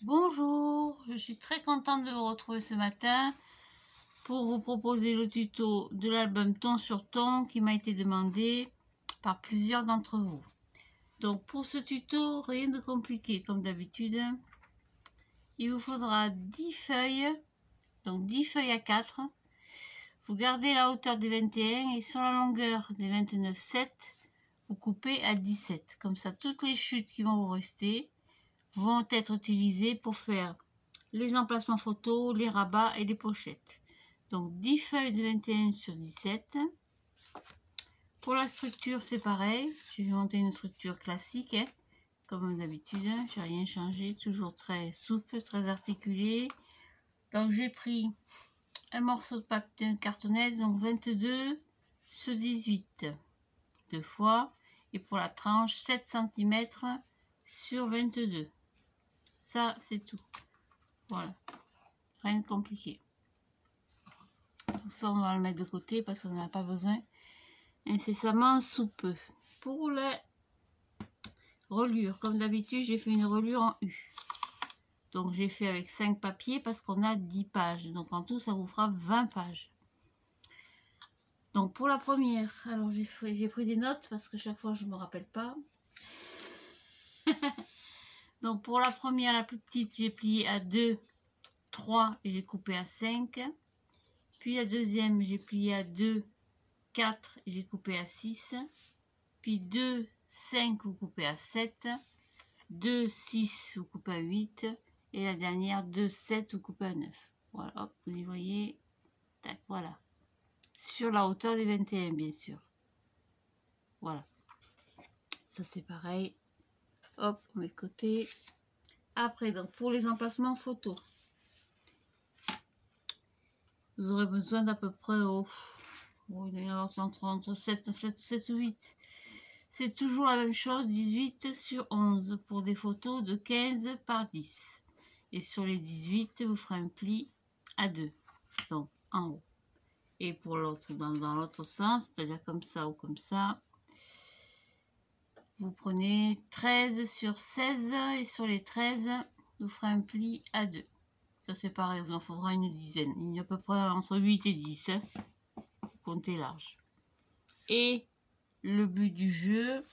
Bonjour, je suis très contente de vous retrouver ce matin pour vous proposer le tuto de l'album Ton sur Ton qui m'a été demandé par plusieurs d'entre vous. Donc pour ce tuto, rien de compliqué comme d'habitude. Il vous faudra 10 feuilles, donc 10 feuilles à 4. Vous gardez la hauteur des 21 et sur la longueur des 29,7, vous coupez à 17. Comme ça, toutes les chutes qui vont vous rester vont être utilisées pour faire les emplacements photos, les rabats et les pochettes. Donc 10 feuilles de 21 sur 17. Pour la structure, c'est pareil. Je vais monter une structure classique, comme d'habitude. J'ai rien changé, toujours très souple, très articulé. Donc j'ai pris un morceau de papier cartonnaise, donc 22 sur 18 deux fois. Et pour la tranche, 7 cm sur 22. Ça, c'est tout. Voilà. Rien de compliqué. Tout ça, on va le mettre de côté parce qu'on n'en a pas besoin incessamment sous peu. Pour la reliure, comme d'habitude, j'ai fait une reliure en U. Donc, j'ai fait avec 5 papiers parce qu'on a 10 pages. Donc, en tout, ça vous fera 20 pages. Donc, pour la première, alors j'ai pris des notes parce que chaque fois, je ne me rappelle pas. Donc, pour la première, la plus petite, j'ai plié à 2, 3 et j'ai coupé à 5. Puis la deuxième, j'ai plié à 2, 4 et j'ai coupé à 6. Puis 2, 5, vous coupez à 7. 2, 6, vous coupez à 8. Et la dernière, 2, 7, vous coupez à 9. Voilà, hop, vous y voyez. Tac, voilà. Sur la hauteur des 21, bien sûr. Voilà. Ça, c'est pareil. Hop, on met de côté. Après, donc, pour les emplacements photos, vous aurez besoin d'à peu près entre 7 ou 8. C'est toujours la même chose, 18 sur 11 pour des photos de 15 par 10. Et sur les 18, vous ferez un pli à 2, donc en haut. Et pour l'autre, dans l'autre sens, c'est-à-dire comme ça ou comme ça, vous prenez 13 sur 16 et sur les 13, vous ferez un pli à 2. Ça c'est pareil, vous en faudra une dizaine. Il y a à peu près entre 8 et 10, comptez large. Et le but du jeu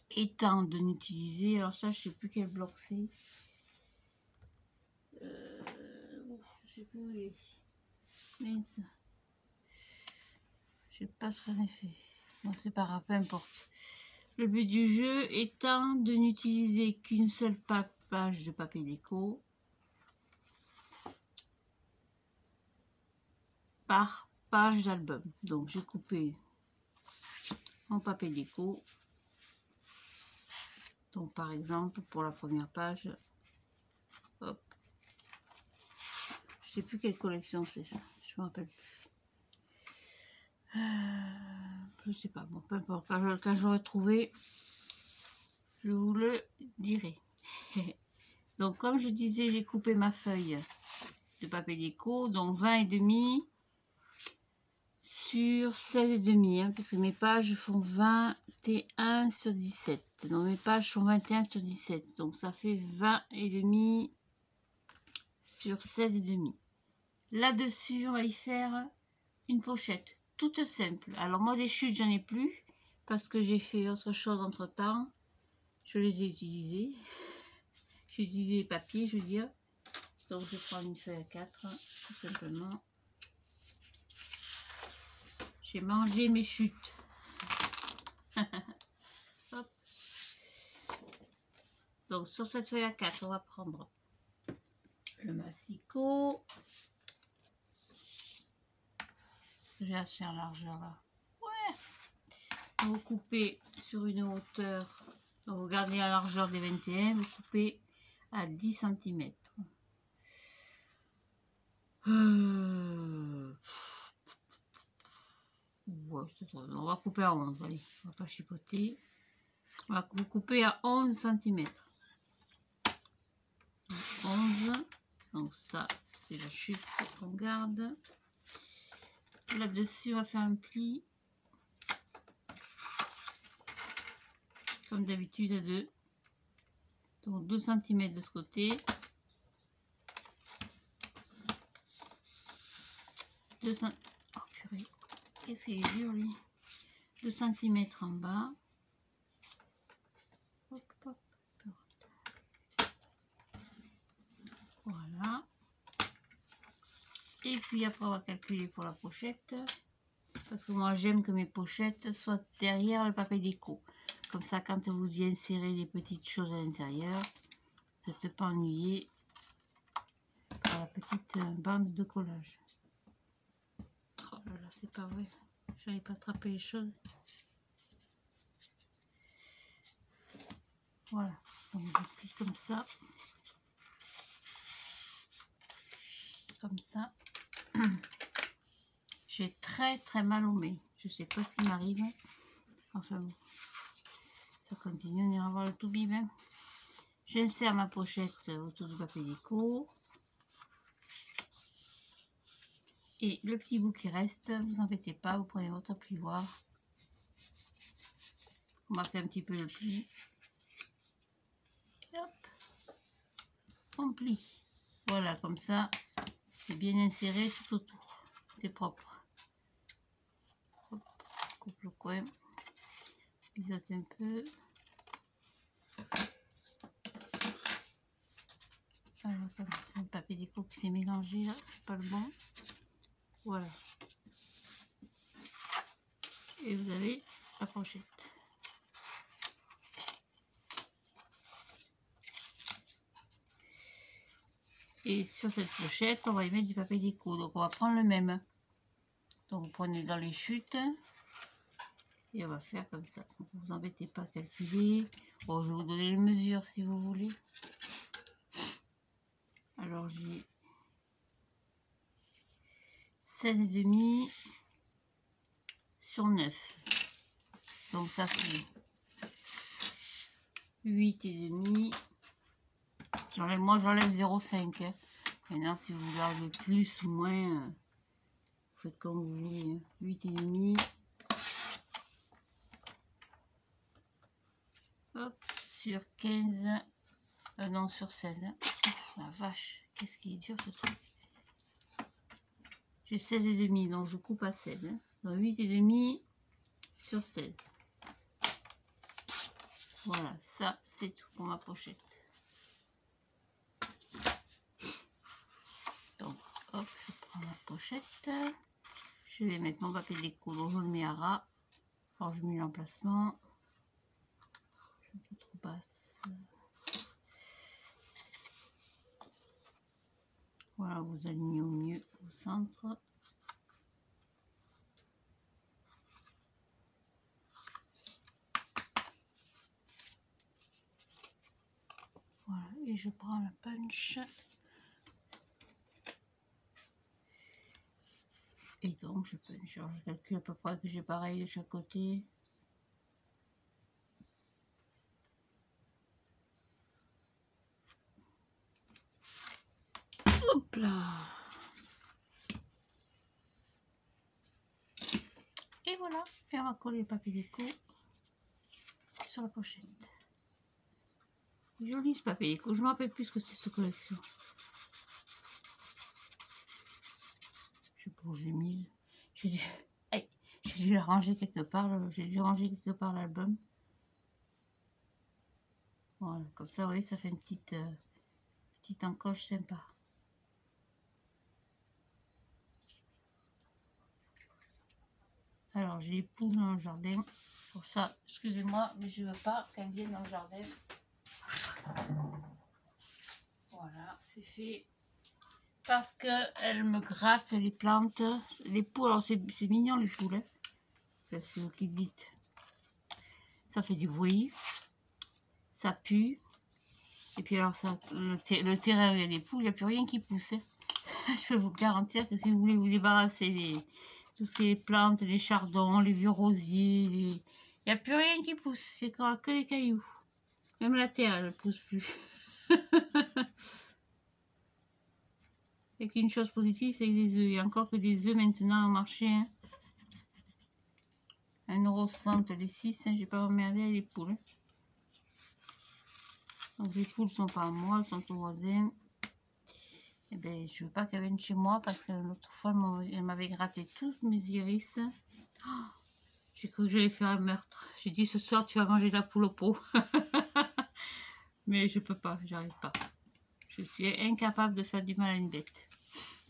étant de n'utiliser, alors ça je sais plus quel bloc c'est, je sais plus où il est, mince, je sais pas ce qu'on a fait, bon c'est pas grave, peu importe. Le but du jeu étant de n'utiliser qu'une seule page de papier déco par page d'album. Donc j'ai coupé mon papier déco. Donc par exemple pour la première page, hop, je sais plus quelle collection c'est ça, je me rappelle plus. Je sais pas, bon peu importe, quand j'aurai trouvé, je vous le dirai. Donc comme je disais, j'ai coupé ma feuille de papier déco, donc 20 et demi sur 16 et demi, parce que mes pages font 21 sur 17. Donc mes pages font 21 sur 17, donc ça fait 20 et demi sur 16 et demi. Là-dessus, on va y faire une pochette toute simple. Alors moi, des chutes, j'en ai plus parce que j'ai fait autre chose entre temps. Je les ai utilisées. J'ai utilisé les papiers, je veux dire. Donc je prends une feuille à 4, tout simplement. J'ai mangé mes chutes. Hop. Donc sur cette feuille à 4, on va prendre le massicot. J'ai assez en largeur là. Ouais. Vous coupez sur une hauteur. Donc vous gardez la largeur des 21, vous coupez à 10 cm. Ouais, on va couper à 11, allez, on va pas chipoter. On va couper à 11 cm. 11, donc ça c'est la chute qu'on garde. Là-dessus on va faire un pli. Comme d'habitude à 2. Donc 2 cm de ce côté. 2 cm. Oh purée. Qu'est-ce qu'il est dur lui. 2 cm en bas. Hop, hop. Voilà. Et puis après on va calculer pour la pochette. Parce que moi j'aime que mes pochettes soient derrière le papier déco. Comme ça quand vous y insérez les petites choses à l'intérieur, vous n'êtes pas ennuyé par la petite bande de collage. Oh là là, c'est pas vrai. J'arrive pas à attraper les choses. Voilà. Donc je plie comme ça. Comme ça. J'ai très mal aux mains. Je sais pas ce qui m'arrive. Enfin bon. Ça continue, on ira voir le tout bim. J'insère ma pochette autour du papier déco. Et le petit bout qui reste, vous embêtez pas, vous prenez votre plioir. Vous marquez un petit peu le pli. Et hop, on plie. Voilà, comme ça, c'est bien inséré tout autour. C'est propre. Hop, coupe le coin. Biseaute un peu. Alors, c'est un papier déco qui s'est mélangé là, c'est pas le bon. Voilà. Et vous avez la pochette. Et sur cette pochette, on va y mettre du papier déco. Donc on va prendre le même. Donc vous prenez dans les chutes. Et on va faire comme ça. Donc vous vous embêtez pas à calculer. Bon, je vais vous donner les mesures si vous voulez. Alors j'ai 16,5 sur 9. Donc ça fait 8,5. Moi j'enlève 0,5. Hein. Maintenant si vous voulez enlever plus ou moins, vous faites comme vous voulez. 8,5. Hop, sur 15. Non, sur 16. Oh, la vache, qu'est-ce qui est dur ce truc. J'ai 16,5, donc je coupe à 16. Hein. Donc 8,5 sur 16. Voilà, ça c'est tout pour ma pochette. Donc hop, je prends ma pochette. Je vais mettre mon papier déco, donc je le mets à ras. Alors je mets l'emplacement. Je suis un peu trop basse. Voilà, vous alignez au mieux au centre. Voilà, et je prends la punch. Et donc je punch. Alors, je calcule à peu près que j'ai pareil de chaque côté. Hop là. Et voilà, et on va coller le papier déco sur la pochette. Joli ce papier déco, je ne me rappelle plus ce que c'est cette collection. Je sais pas où j'ai mis. J'ai dû la ranger quelque part, j'ai dû ranger quelque part l'album. Voilà, comme ça, vous voyez, ça fait une petite encoche sympa. Alors, j'ai les poules dans le jardin. Pour ça, excusez-moi, mais je ne veux pas qu'elles viennent dans le jardin. Voilà, c'est fait. Parce qu'elles me grattent les plantes. Les poules, alors c'est mignon les poules. Hein. C'est vous qui le dites. Ça fait du bruit. Ça pue. Et puis alors, ça, le terrain où il y a des poules, il n'y a plus rien qui pousse. Hein. Je peux vous garantir que si vous voulez vous débarrasser tous ces plantes, les chardons, les vieux rosiers, il n'y a plus rien qui pousse. C'est que les cailloux. Même la terre, elle ne pousse plus. Et qu'une chose positive, c'est que des œufs. Il n'y a encore que des œufs maintenant au marché. Hein. 1,60 € les 6. Hein. J'ai pas emmerdé les poules. Hein. Donc les poules sont pas à moi, elles sont au voisin. Et ben je veux pas qu'elles viennent chez moi parce que l'autre fois elle m'avait gratté toutes mes iris. Oh, j'ai cru que j'allais faire un meurtre. J'ai dit ce soir tu vas manger de la poule au pot. Mais je peux pas, j'arrive pas. Je suis incapable de faire du mal à une bête.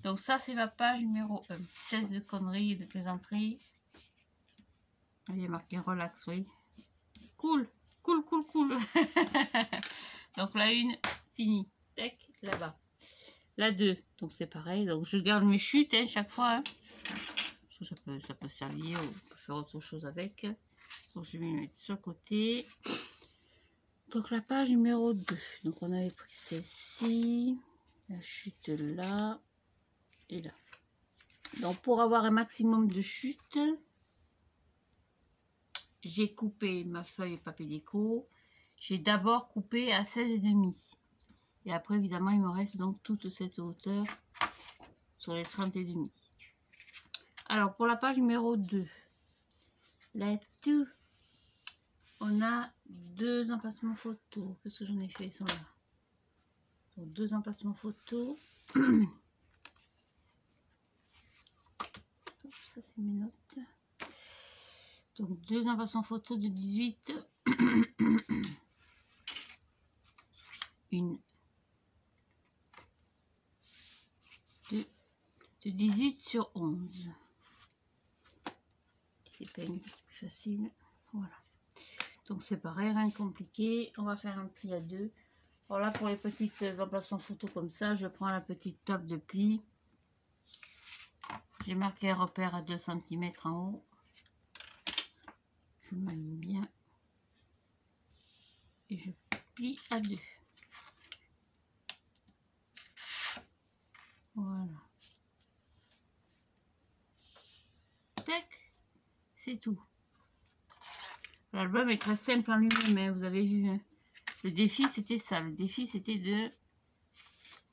Donc ça c'est ma page numéro 1. 16 de conneries et de plaisanteries. Il y a marqué relax, oui. Cool, cool, cool, cool. Donc la 1, finie. Tac, là-bas. La 2, donc c'est pareil. Donc je garde mes chutes hein, chaque fois. Hein. Ça peut servir ou on peut faire autre chose avec. Donc je vais me mettre sur le côté. Donc la page numéro 2. Donc on avait pris celle-ci. La chute là. Et là. Donc pour avoir un maximum de chutes, j'ai coupé ma feuille papier déco. J'ai d'abord coupé à 16,5. Et après évidemment il me reste donc toute cette hauteur sur les 30,5. Alors pour la page numéro 2. Là-dessus, on a 2 emplacements photos. Qu'est-ce que j'en ai fait? Ils sont là. Donc 2 emplacements photos. Ça c'est mes notes. Donc 2 emplacements photos de 18. Une. Deux. De 18 sur 11. C'est plus facile. Voilà. Donc c'est pareil, rien de compliqué. On va faire un pli à 2. Voilà pour les petits emplacements photos comme ça. Je prends la petite table de pli. J'ai marqué un repère à 2 cm en haut. Je m'aligne bien. Et je plie à 2. Voilà. Tac. C'est tout. L'album est très simple en lui-même, hein, vous avez vu. Hein. Le défi, c'était ça. Le défi, c'était de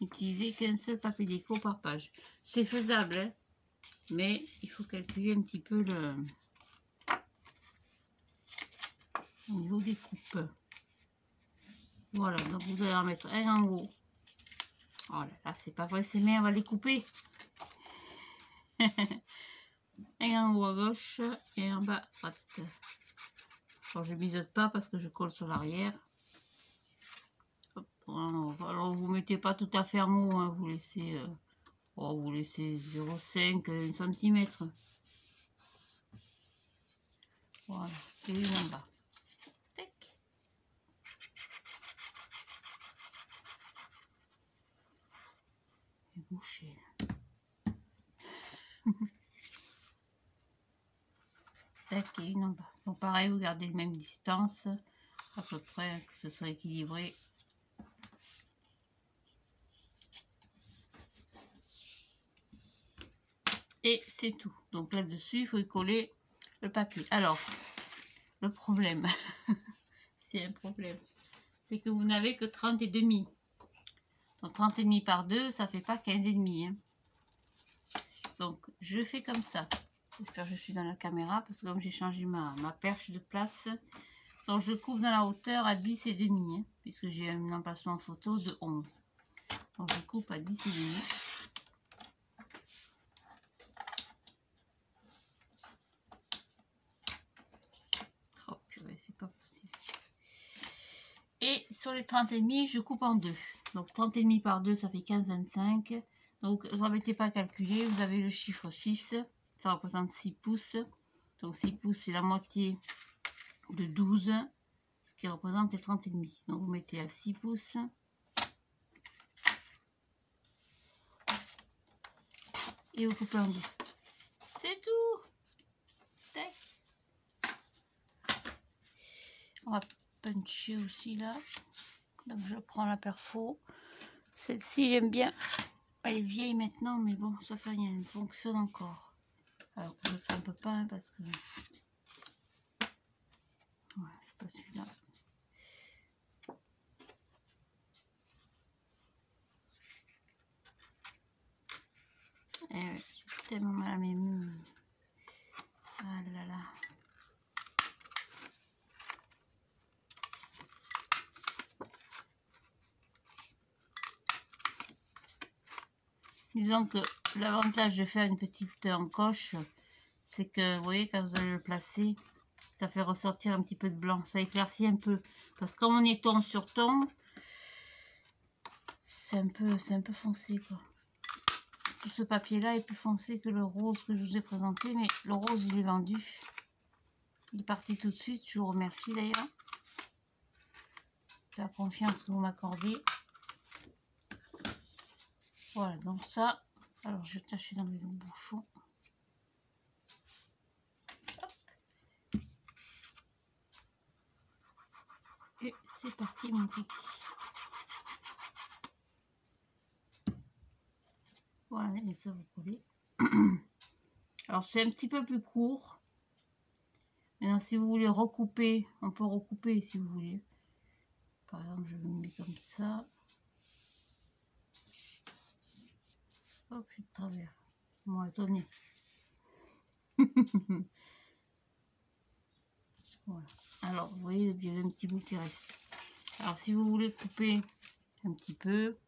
n'utiliser qu'un seul papier déco par page. C'est faisable, hein, mais il faut calculer un petit peu le au niveau des coupes. Voilà, donc vous allez en mettre un en haut. Oh là là, c'est pas vrai, c'est bien, on va les couper. Un en haut à gauche et en bas à droite. Bon, je biseaute pas parce que je colle sur l'arrière. Alors vous mettez pas tout à fait en haut, hein, vous laissez vous laissez 0,5 cm. Voilà, et une en bas. Tac. C'est bouché. Tac, et une en bas. Donc pareil, vous gardez la même distance, à peu près, que ce soit équilibré. Et c'est tout. Donc là-dessus, il faut y coller le papier. Alors, le problème, c'est un problème, c'est que vous n'avez que 30,5. Donc 30,5 par 2, ça fait pas 15,5. Hein. Donc je fais comme ça. J'espère que je suis dans la caméra parce que comme j'ai changé ma perche de place. Donc je coupe dans la hauteur à 10,5. Hein, puisque j'ai un emplacement photo de 11. Donc je coupe à 10,5. Oh purée, c'est pas possible. Et sur les 30,5, je coupe en 2. Donc 30,5 par 2, ça fait 15,25. Donc vous n'embêtez pas à calculer, vous avez le chiffre 6. Ça représente 6 pouces. Donc 6 pouces, c'est la moitié de 12. Ce qui représente les 30,5. Donc vous mettez à 6 pouces. Et vous coupez en 2. C'est tout. Tac. On va puncher aussi là. Donc je prends la perfo. Celle-ci j'aime bien. Elle est vieille maintenant, mais bon, ça fait rien. Elle fonctionne encore. Alors je ne trompe pas hein, parce que... Ouais, c'est pas celui-là. Eh ouais, j'ai tellement mal à mes mains. Ah là là. Disons que l'avantage de faire une petite encoche, c'est que, vous voyez, quand vous allez le placer, ça fait ressortir un petit peu de blanc. Ça éclaircit un peu. Parce que comme on est ton sur ton, c'est un peu foncé, quoi. Ce papier-là est plus foncé que le rose que je vous ai présenté. Mais le rose, il est vendu. Il est parti tout de suite. Je vous remercie d'ailleurs de la confiance que vous m'accordez. Voilà, donc ça... Alors, je tâche d'enlever le bouchon. Et c'est parti, mon kiki. Voilà, et ça vous collez. Alors, c'est un petit peu plus court. Maintenant, si vous voulez recouper, on peut recouper si vous voulez. Par exemple, je le mets comme ça. Hop, je suis de travers. Bon, attendez. Voilà. Alors, vous voyez, il y a un petit bout qui reste. Alors, si vous voulez couper un petit peu,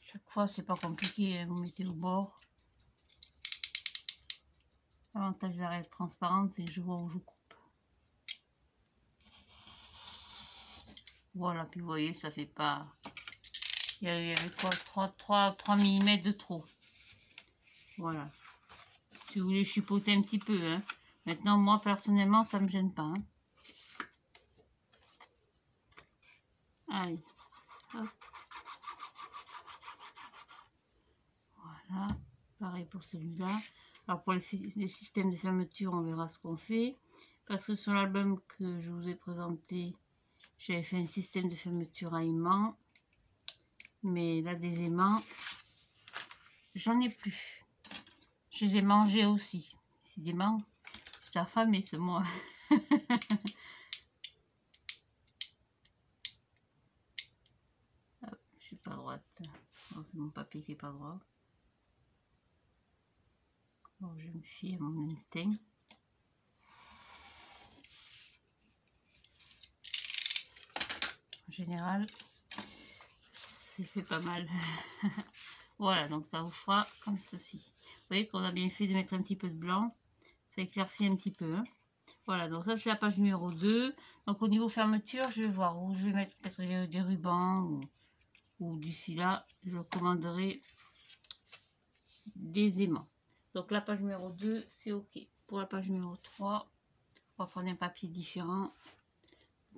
chaque fois, c'est pas compliqué, hein, vous mettez au bord. L'avantage de la règle transparente, c'est que je vois où je coupe. Voilà, puis vous voyez, ça fait pas... Il y avait quoi, 3 mm de trop. Voilà. Si vous voulez chipoter un petit peu, hein. Maintenant, moi, personnellement, ça me gêne pas. Hein. Allez. Hop. Voilà. Pareil pour celui-là. Alors, pour les systèmes de fermeture, on verra ce qu'on fait. Parce que sur l'album que je vous ai présenté, j'avais fait un système de fermeture à aimant. Mais là, des aimants, j'en ai plus. Je les ai mangés aussi. Décidément, j'étais affamée ce mois. Hop, je suis pas droite. C'est mon papier qui est pas droit. Alors, je me fie à mon instinct. En général, c'est fait pas mal. Voilà, donc ça vous fera comme ceci. Vous voyez qu'on a bien fait de mettre un petit peu de blanc. Ça éclaircit un petit peu. Hein. Voilà, donc ça c'est la page numéro 2. Donc au niveau fermeture, je vais voir où je vais mettre peut-être des rubans ou d'ici là, je commanderai des aimants. Donc la page numéro 2, c'est OK. Pour la page numéro 3, on va prendre un papier différent.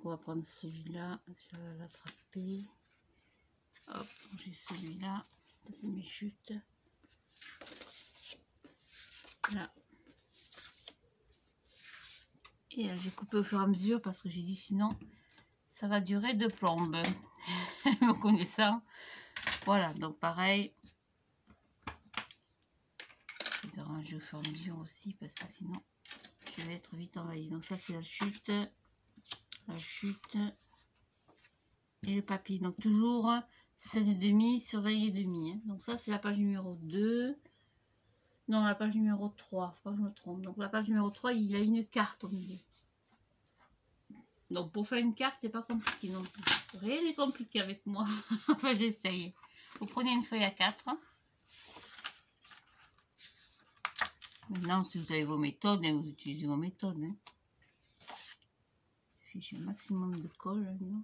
On va prendre celui-là, je vais l'attraper. Hop, j'ai celui-là. Ça c'est mes chutes. Là. Et là, j'ai coupé au fur et à mesure parce que j'ai dit sinon ça va durer de plombe. Me connaissant. Voilà, donc pareil. Je vais ranger au fur et à mesure aussi parce que sinon je vais être vite envahi. Donc ça c'est la chute et le papier. Donc toujours 16,5 sur 20,5. Hein. Donc ça c'est la page numéro 2. Non, la page numéro 3, faut pas que je me trompe. Donc la page numéro 3, il y a une carte au milieu. Donc pour faire une carte, c'est pas compliqué non plus. Rien n'est compliqué avec moi. Enfin, j'essaye. Vous prenez une feuille A4. Maintenant, si vous avez vos méthodes, hein, vous utilisez vos méthodes. Hein. J'ai un maximum de colle. Non.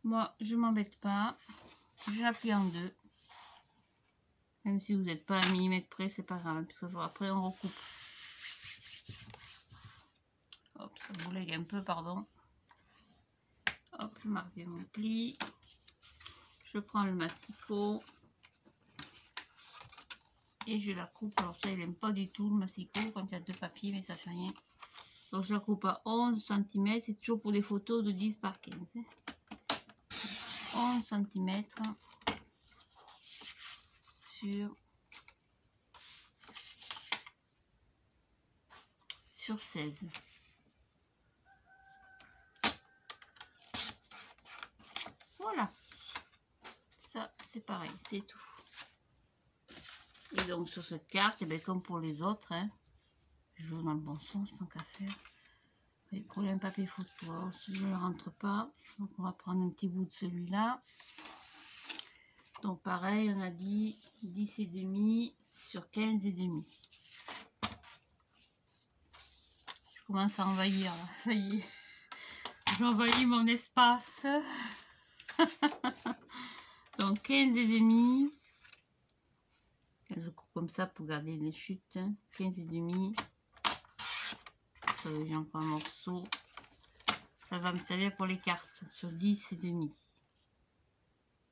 Moi, je m'embête pas. Je l'appuie en deux. Même si vous n'êtes pas à 1 millimètre près, c'est pas grave. Parce qu'après, on recoupe. Hop, ça vous lègue un peu, pardon. Hop, je marque bien mon pli. Je prends le massicot. Et je la coupe. Alors ça, il n'aime pas du tout le massicot quand il y a deux papiers, mais ça fait rien. Donc je la coupe à 11 cm. C'est toujours pour des photos de 10 par 15. 11 cm sur 16. Voilà. Ça, c'est pareil, c'est tout. Et donc sur cette carte, et bien, comme pour les autres, hein, je joue dans le bon sens, sans qu'à faire. Je vais coller un papier photo. Alors, celui-là ne rentre pas. Donc on va prendre un petit bout de celui-là. Donc pareil, on a dit 10,5 sur 15,5. Je commence à envahir là, ça y est. J'envahis mon espace. Donc 15,5. Je coupe comme ça pour garder les chutes. 15,5. J'ai encore un morceau. Ça va me servir pour les cartes sur 10,5.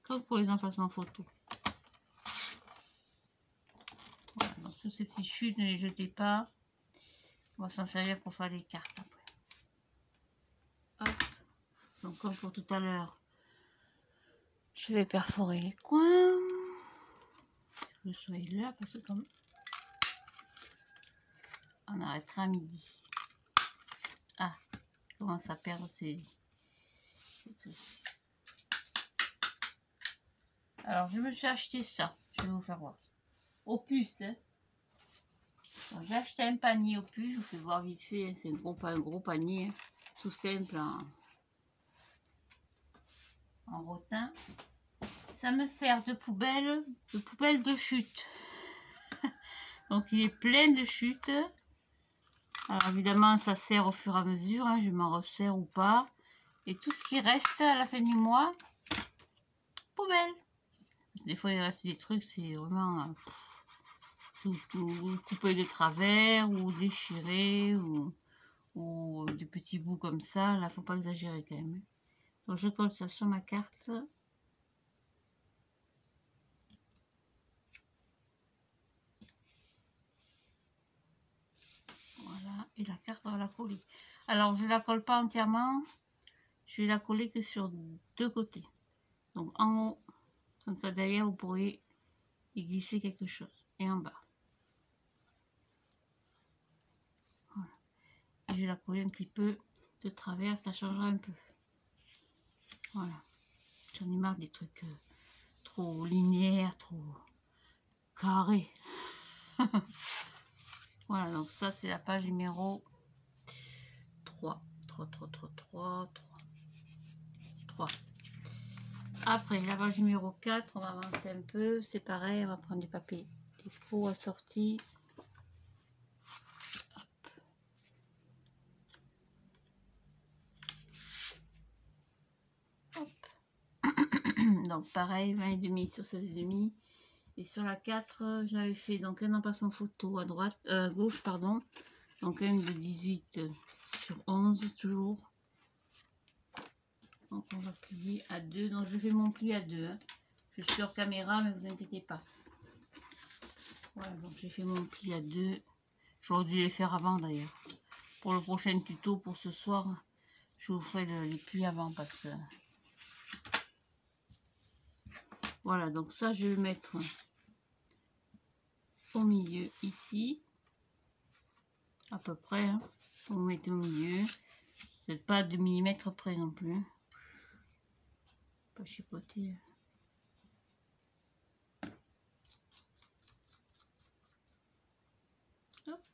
Comme pour les emplacements photos. Voilà, donc tous ces petits chutes, ne les jetez pas. On va s'en servir pour faire les cartes après. Hop. Donc comme pour tout à l'heure, je vais perforer les coins. Le soleil là parce que comme on arrêtera à midi. Ah, il commence à perdre ses trucs. Alors je me suis acheté ça, je vais vous faire voir. Opus, hein. J'ai acheté un panier Opus, je vous fais voir vite fait, c'est un gros panier, hein, tout simple en rotin. Ça me sert de poubelle de chute. Donc il est plein de chutes. Alors évidemment ça sert au fur et à mesure, hein, je m'en resserre ou pas. Et tout ce qui reste à la fin du mois, poubelle. Parce que des fois il reste des trucs, c'est vraiment tout coupé de travers ou déchiré ou des petits bouts comme ça. Là faut pas exagérer quand même. Donc je colle ça sur ma carte. Voilà, et la carte on va la coller. Alors je la colle pas entièrement, je vais la coller que sur deux côtés. Donc en haut, comme ça derrière vous pourrez y glisser quelque chose. Et en bas. Voilà. Et je vais la coller un petit peu de travers, ça changera un peu. Voilà. J'en ai marre des trucs trop linéaires, trop carrés. Voilà, donc ça c'est la page numéro 3. 3. Après, la page numéro 4, on va avancer un peu. C'est pareil, on va prendre du papier déco assorti. Hop. Donc pareil, 20,5 sur 16,5. Et sur la 4, j'avais fait donc un emplacement photo à droite, gauche, pardon. Donc un de 18 sur 11 toujours. Donc on va plier à 2. Donc je fais mon pli à 2. Hein. Je suis hors caméra, mais vous inquiétez pas. Voilà, donc j'ai fait mon pli à 2. J'aurais dû les faire avant d'ailleurs. Pour le prochain tuto, pour ce soir, je vous ferai les plis avant parce que... Voilà, donc ça je vais mettre au milieu ici. À peu près. Hein. Vous mettez au milieu. Vous n'êtes pas à 2 mm près non plus. Pas chipoter. Hop.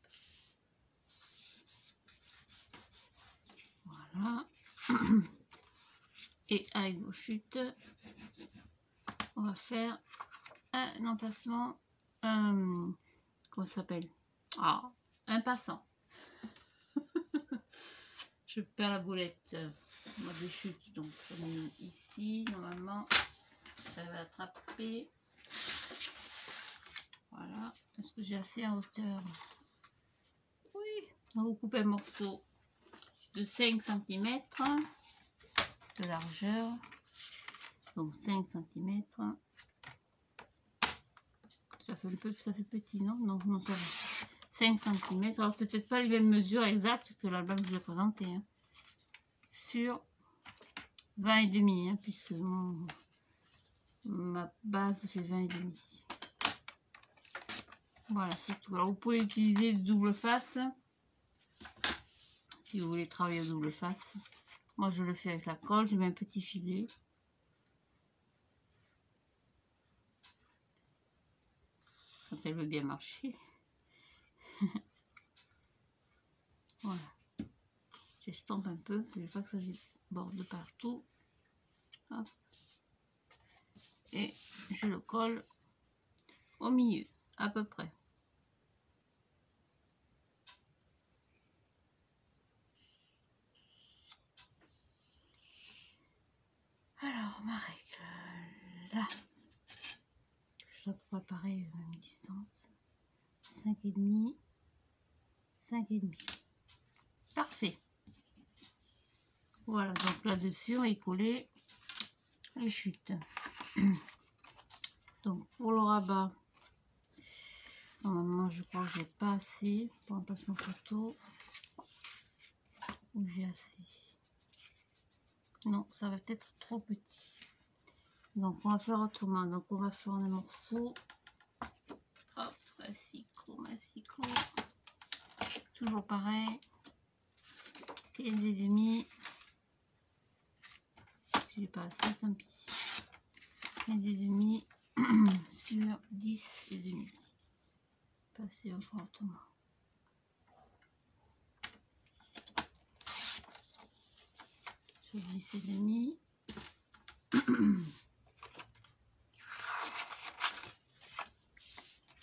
Voilà. Et avec vos chutes, on va faire un emplacement. Comment ça s'appelle? Ah, un passant. Je perds la boulette. Moi des chutes, donc on est ici. Normalement, ça va l'attraper. Voilà. Est-ce que j'ai assez en hauteur? Oui. On va couper un morceau de 5 cm de largeur. Donc 5 cm. Ça fait un peu, ça fait petit, non? Non, non, ça va. 5 cm. Alors c'est peut-être pas les mêmes mesures exactes que l'album que je vais présenter. Hein. Sur 20,5, hein, puisque ma base fait 20,5. Voilà, c'est tout. Alors vous pouvez utiliser le double face si vous voulez travailler au double face. Moi je le fais avec la colle, je mets un petit filet. Quand elle veut bien marcher. Voilà. J'estompe un peu, je ne veux pas que ça déborde partout. Hop. Et je le colle au milieu, à peu près. Alors, ma règle, là, je dois préparer la même distance, 5,5, 5,5. Parfait. Voilà, donc là-dessus, on est collé les chutes. Donc, pour le rabat, normalement, je crois que j'ai pas assez pour un placement photo. Ou j'ai assez. Non, ça va peut-être trop petit. Donc, on va faire autrement. Donc, on va faire un morceau. Hop, massicot. Toujours pareil. 15,5. Si j'ai pas assez, tant pis. 15,5 sur 10,5. Passer encore autrement. Sur 10,5.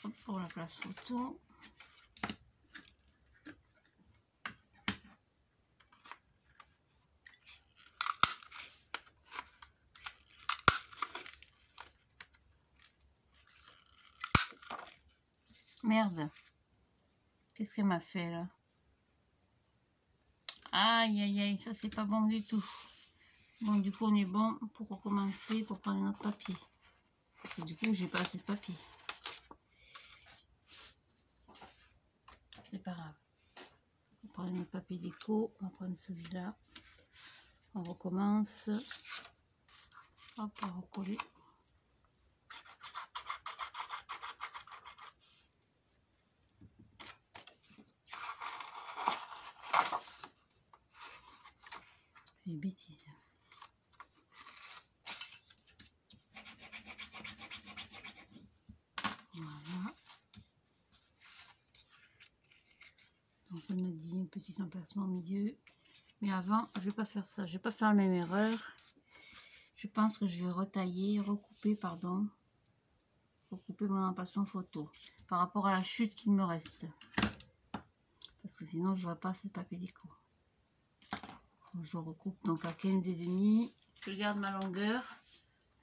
Hop, pour la place photo. Merde. Qu'est-ce qu'elle m'a fait là? Aïe aïe aïe, ça c'est pas bon du tout. Bon, du coup on est bon pour recommencer, pour prendre notre papier. Parce que du coup j'ai pas assez de papier. C'est pas grave. On va prendre notre papier déco, on va prendre celui-là. On recommence. Hop, on va recoller. Des bêtises. Voilà. Donc on a dit un petit emplacement au milieu. Mais avant, je vais pas faire ça. Je vais pas faire la même erreur. Je pense que je vais recouper mon emplacement photo par rapport à la chute qu'il me reste. Parce que sinon, je n'aurai pas assez de papier déco. Je recoupe donc à 15,5. Je garde ma longueur.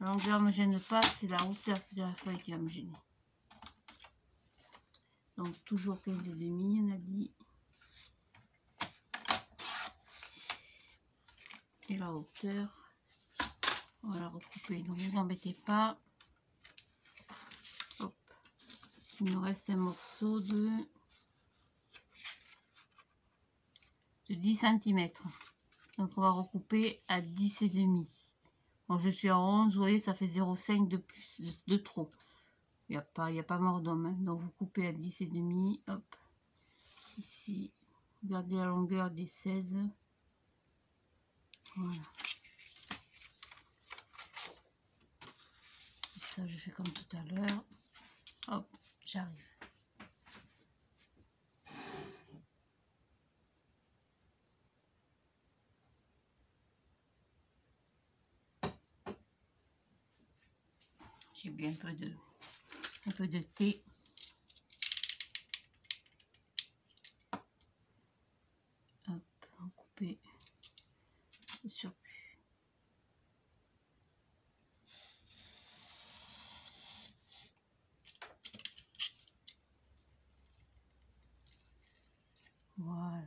La longueur ne me gêne pas, c'est la hauteur de la feuille qui va me gêner. Donc toujours 15,5, on a dit. Et la hauteur, on va la recouper. Donc ne vous embêtez pas. Hop. Il nous reste un morceau de 10 cm. Donc on va recouper à 10,5. Bon, je suis à 11, vous voyez, ça fait 0,5 de plus, de trop. Il n'y a pas mort d'homme. Hein. Donc vous coupez à 10,5. Hop. Ici, gardez la longueur des 16. Voilà. Et ça, je fais comme tout à l'heure. Hop, j'arrive. J'ai bien un peu de thé. Hop, on va couper le surplus. Voilà.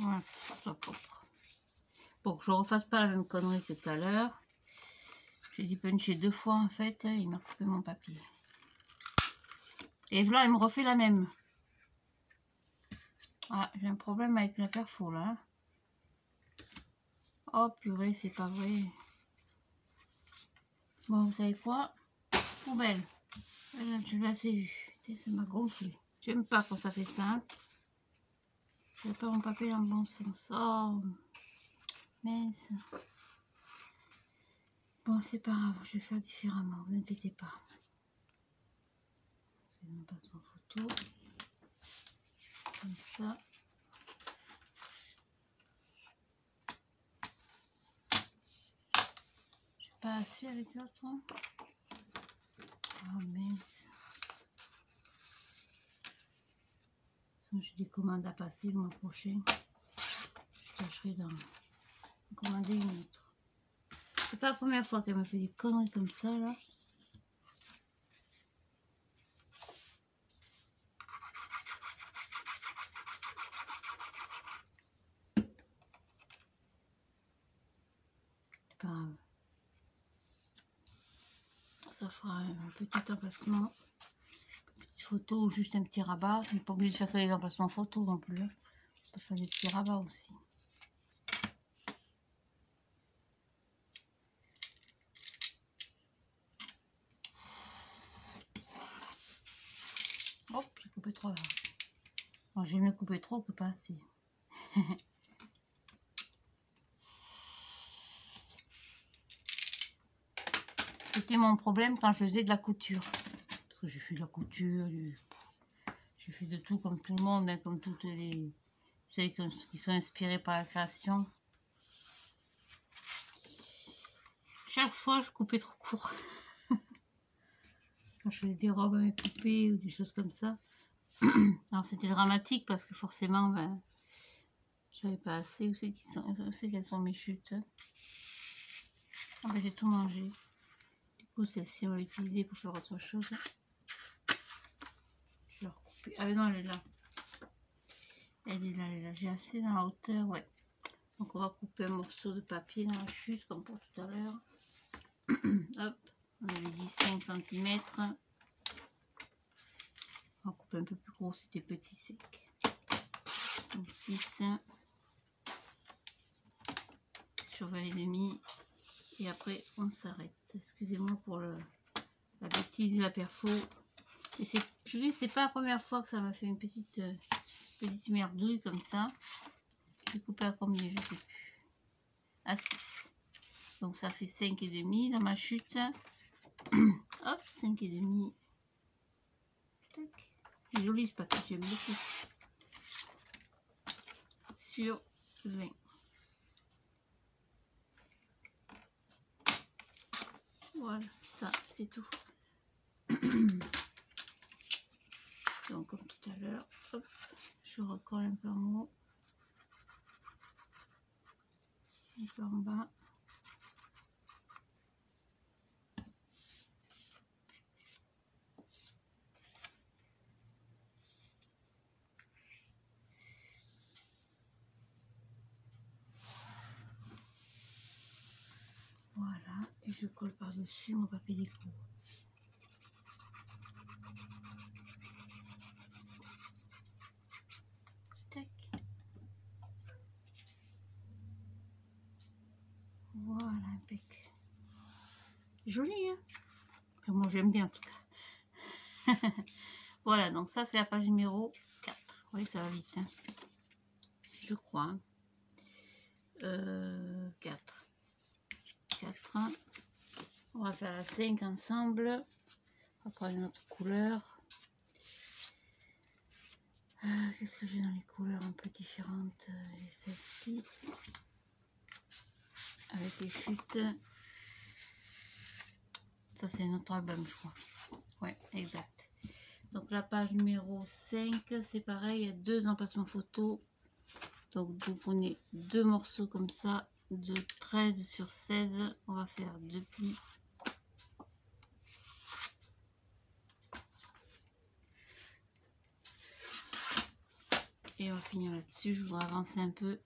Voilà, pour que ça soit propre. Pour que je ne refasse pas la même connerie que tout à l'heure. J'ai dû puncher 2 fois en fait, il m'a coupé mon papier. Et voilà, il me refait la même. Ah, j'ai un problème avec la perfo là. Oh purée, c'est pas vrai. Bon, vous savez quoi? poubelle. Voilà, je l'ai assez vu. Ça m'a gonflé. J'aime pas quand ça fait ça. Hein. Je veux pas mon papier dans le bon sens. Oh, mince. Bon, c'est pas grave, je vais faire différemment, vous inquiétez pas. Je passe ma photo. Comme ça. J'ai pas assez avec l'autre. Oh mince. J'ai des commandes à passer le mois prochain. Je tâcherai d'en commander une autre. C'est pas la première fois qu'elle me fait des conneries comme ça là. C'est pas grave. Ça fera un petit emplacement. Petite photo ou juste un petit rabat. On n'est pas obligé de faire que les emplacements photos non plus. Hein. On peut faire des petits rabats aussi. Hop, j'ai coupé trop là. Bon, j'ai mieux couper trop que pas assez. C'était mon problème quand je faisais de la couture. Parce que j'ai fait de la couture, j'ai fait de tout comme tout le monde, hein, comme toutes les celles qui sont inspirées par la création. Chaque fois, je coupais trop court. Quand je faisais des robes à mes poupées ou des choses comme ça. Alors c'était dramatique parce que forcément, ben, j'avais pas assez. Où c'est qu'elles sont mes chutes? Ah ben, j'ai tout mangé. Du coup, celle-ci, on va l'utiliser pour faire autre chose. Je vais recouper. Ah non, elle est là. Elle est là, elle est là. J'ai assez dans la hauteur, ouais. Donc on va couper un morceau de papier dans la chute comme pour tout à l'heure. Hop, on avait dit 5 cm. On va couper un peu plus gros, c'était petit sec. Donc 6 sur 20,5. Et après on s'arrête. Excusez-moi pour la bêtise de la perfo. Et je dis, c'est pas la première fois que ça m'a fait une petite merdouille comme ça. J'ai coupé à combien, je sais plus. À 6. Donc ça fait 5,5 dans ma chute. Hop, 5,5. Tac. C'est joli ce papier, j'aime beaucoup. Sur 20. Voilà, ça c'est tout. Donc comme tout à l'heure, je recolle un peu en haut, un peu en bas. Voilà, et je colle par-dessus mon papier déco. Tac. Voilà, impec. Joli, hein? Enfin, moi j'aime bien en tout cas. Voilà, donc ça c'est la page numéro 4. Oui, ça va vite, hein. Je crois. Hein. 4. 4. On va faire la 5 ensemble. On va prendre une autre couleur. Qu'est-ce que j'ai dans les couleurs un peu différentes? J'ai celle-ci. Avec les chutes. Ça c'est notre album, je crois. Ouais, exact. Donc la page numéro 5, c'est pareil, il y a 2 emplacements photos. Donc vous prenez 2 morceaux comme ça, de 13 sur 16. On va faire 2 plis. Et on va finir là-dessus. Je voudrais avancer un peu,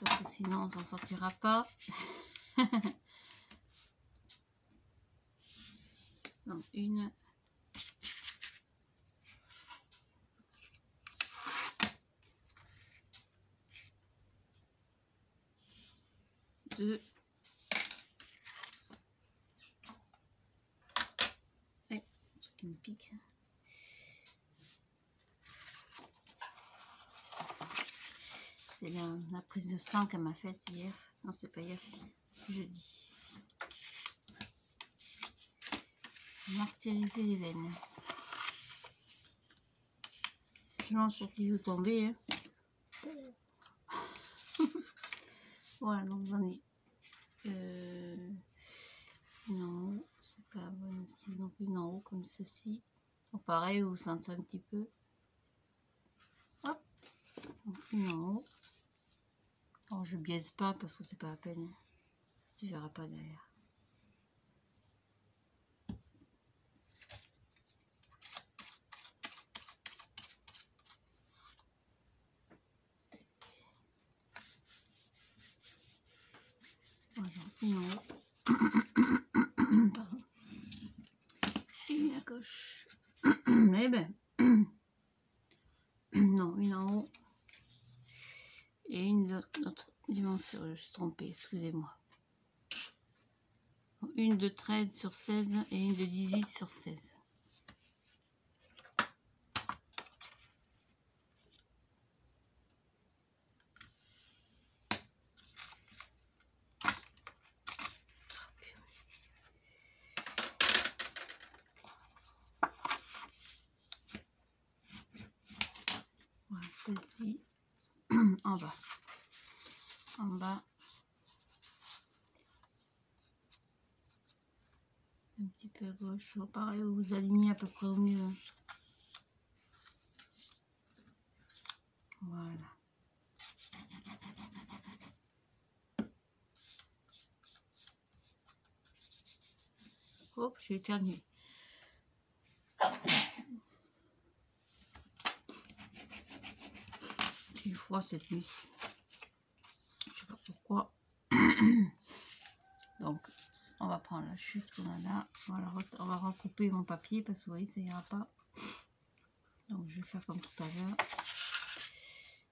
parce que sinon on s'en sortira pas. Donc 1, 2 qui me pique. C'est la prise de sang qu'elle m'a faite hier. Non, c'est pas hier, jeudi. Martyriser les veines. Sinon, sur qui veut tomber. Hein. Voilà, donc j'en ai. Non, c'est pas bon ici non plus, en haut comme ceci. Donc pareil, vous sentez un petit peu. Hop, donc une en haut. Alors je biaise pas parce que c'est pas la peine. Ça ne verra pas derrière. Voilà, une en haut. Pardon. Et une à gauche. Eh ben. Non, une en haut. Et une d'autre dimension. Je suis trompée, excusez-moi. Une de 13 sur 16 et une de 18 sur 16. Voilà, celle-ci en bas. En bas. Un petit peu à gauche. Pareil, vous vous alignez à peu près au mieux. Voilà. Hop, je vais éternuer. J'ai eu froid cette nuit. Je sais pas pourquoi. Donc, on va prendre la chute qu'on a là. Voilà, on va recouper mon papier parce que vous voyez, ça ira pas. Donc, je vais faire comme tout à l'heure.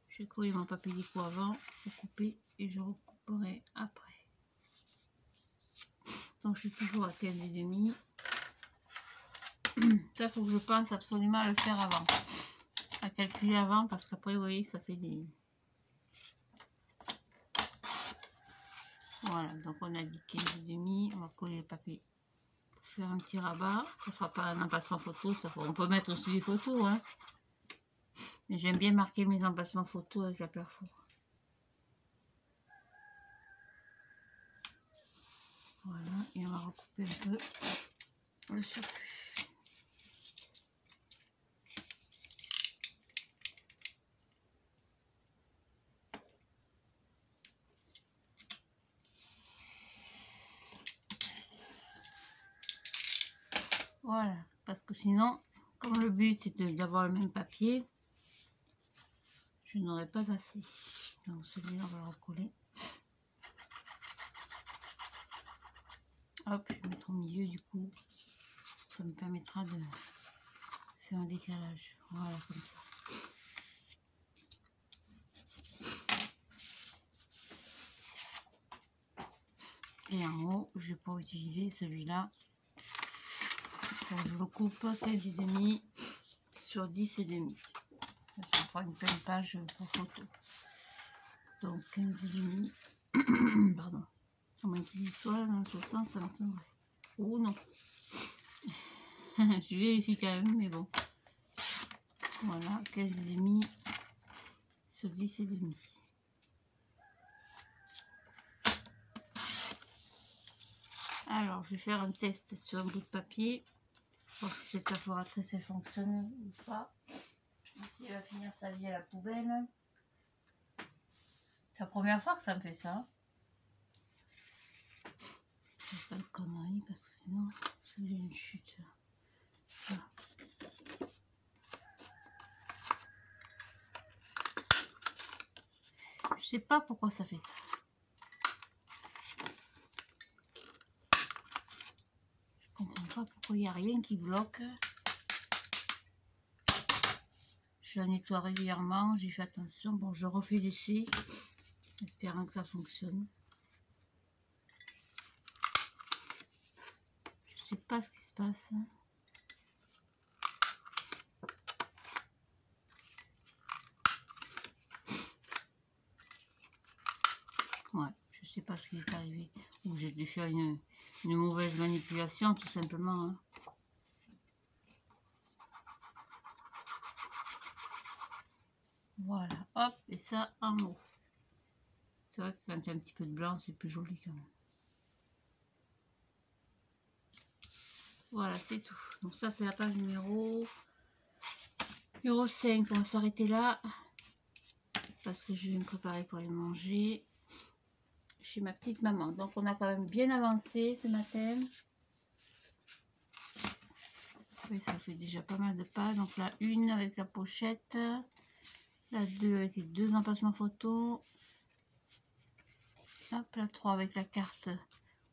Je vais coller mon papier déco avant, recouper et je recouperai après. Donc, je suis toujours à 15,5. Ça, il faut que je pense absolument à le faire avant. À calculer avant parce qu'après, vous voyez, ça fait des... Voilà, donc on a dit 15,5. On va coller le papier pour faire un petit rabat. Ça ne fera pas un emplacement photo. On peut mettre aussi des photos. Hein. Mais j'aime bien marquer mes emplacements photos avec la perfo. Voilà, et on va recouper un peu le surplus. Voilà, parce que sinon, comme le but c'est d'avoir le même papier, je n'aurai pas assez. Donc celui-là, on va le recoller. Hop, je vais mettre au milieu du coup. Ça me permettra de faire un décalage. Voilà, comme ça. Et en haut, je vais pas utiliser celui-là. Donc je le coupe 15,5 sur 10,5. Ça fera une pleine page pour photo. Donc 15,5. Pardon. À moins qu'il soit dans l'autre sens, ça m'étonnerait. Oh non. Je vérifie quand même, mais bon. Voilà, 15,5 sur 10,5. Alors, je vais faire un test sur un bout de papier. Voir si cette perforatrice elle fonctionne ou pas. Si elle va finir sa vie à la poubelle. C'est la première fois que ça me fait ça. Je fais pas de conneries parce que sinon, c'est une chute. Voilà. Je sais pas pourquoi ça fait ça. Je comprends pas pourquoi il n'y a rien qui bloque. Je la nettoie régulièrement, j'ai fait attention. Bon, je refais l'essai, espérant que ça fonctionne. Je sais pas ce qui se passe. sais pas ce qui est arrivé. Ou j'ai dû faire une mauvaise manipulation, tout simplement. Hein. Voilà, hop, et ça en haut. C'est vrai que quand il y a un petit peu de blanc, c'est plus joli quand même. Voilà, c'est tout. Donc ça, c'est la page numéro 5. On va s'arrêter là. Parce que je vais me préparer pour aller manger chez ma petite maman. Donc on a quand même bien avancé ce matin. Oui, ça fait déjà pas mal de pages. Donc la 1 avec la pochette. La 2 avec les 2 emplacements photos. Hop, la 3 avec la carte.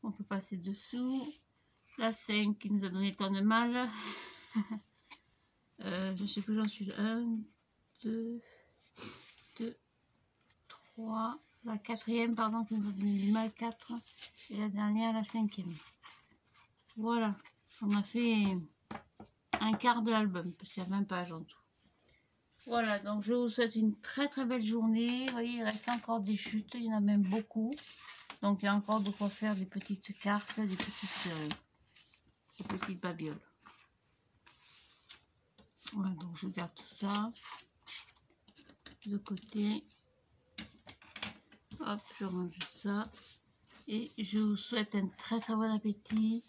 On peut passer dessous. La 5 qui nous a donné tant de mal. Je sais plus, j'en suis 1, 2, 3. La 4e, pardon, qui nous a donné du mal, 4. Et la dernière, la 5e. Voilà. On a fait un quart de l'album, parce qu'il y a 20 pages en tout. Voilà, donc je vous souhaite une très très belle journée. Vous voyez, il reste encore des chutes, il y en a même beaucoup. Donc il y a encore de quoi faire des petites cartes, des petites babioles. Voilà, donc je garde tout ça de côté. Hop, je range ça. Et je vous souhaite un très très bon appétit,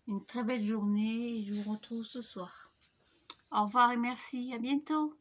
une très belle journée. Et je vous retrouve ce soir. Au revoir et merci, à bientôt.